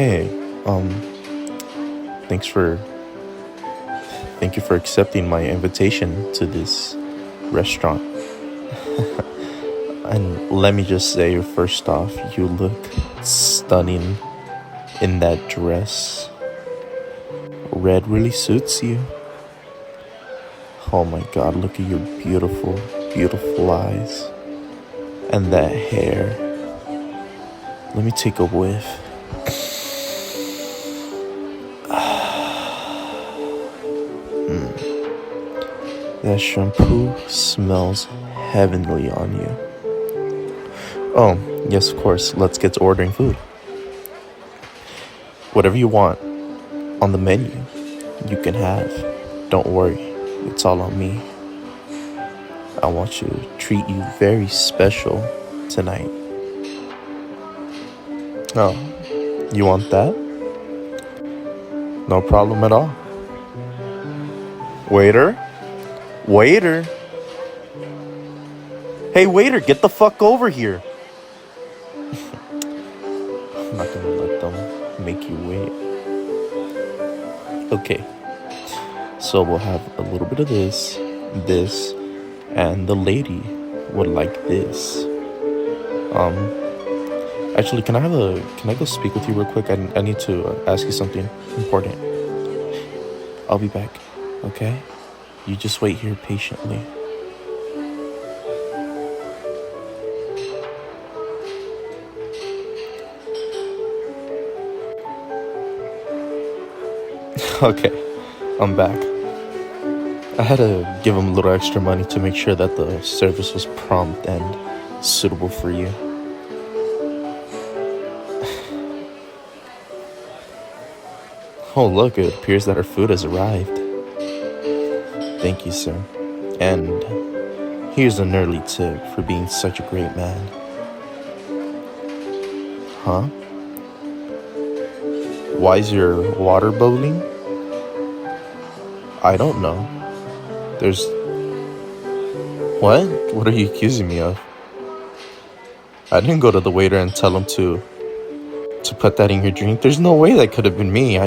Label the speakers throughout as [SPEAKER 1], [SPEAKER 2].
[SPEAKER 1] Hey, um, thanks for thank you for accepting my invitation to this restaurant. And let me just say, first off, you look stunning in that dress. Red really suits you. Oh my god, look at your beautiful, beautiful eyes. And that hair. Let me take a whiff. That shampoo smells heavenly on you. Oh, yes, of course. Let's get to ordering food. Whatever you want on the menu, you can have. Don't worry, it's all on me. I want to treat you very special tonight. Oh, you want that? No problem at all. Waiter? Waiter? Hey, waiter, get the fuck over here. I'm not gonna let them make you wait. Okay, so we'll have a little bit of this, and the lady would like this. Actually, can I go speak with you real quick? I need to ask you something important. I'll be back, okay? You just wait here patiently. Okay, I'm back. I had to give him a little extra money to make sure that the service was prompt and suitable for you. Oh, look, it appears that our food has arrived. Thank you, sir. And here's an early tip for being such a great man. Huh? Why is your water bubbling? I don't know. There's... What? What are you accusing me of? I didn't go to the waiter and tell him to put that in your drink. There's no way that could have been me.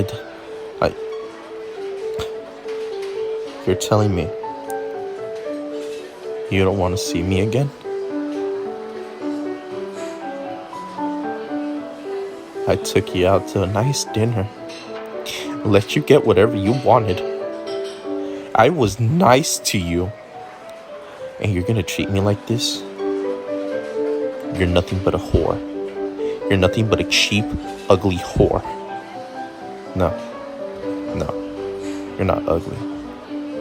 [SPEAKER 1] You're telling me you don't want to see me again? I took you out to a nice dinner. Let you get whatever you wanted. I was nice to you. And you're gonna treat me like this? You're nothing but a whore. You're nothing but a cheap, ugly whore. No, you're not ugly.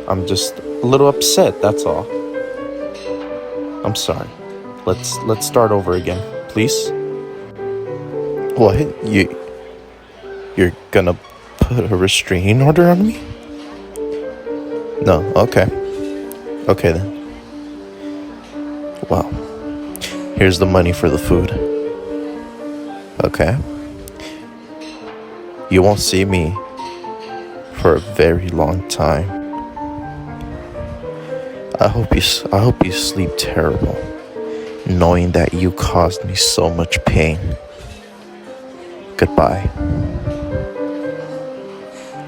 [SPEAKER 1] I'm just a little upset, that's all. I'm sorry. Let's start over again, please. What? You're gonna put a restraining order on me? No, okay. Okay then. Well, here's the money for the food. Okay? You won't see me for a very long time. I hope you sleep terrible, knowing that you caused me so much pain. Goodbye.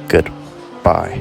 [SPEAKER 1] Goodbye.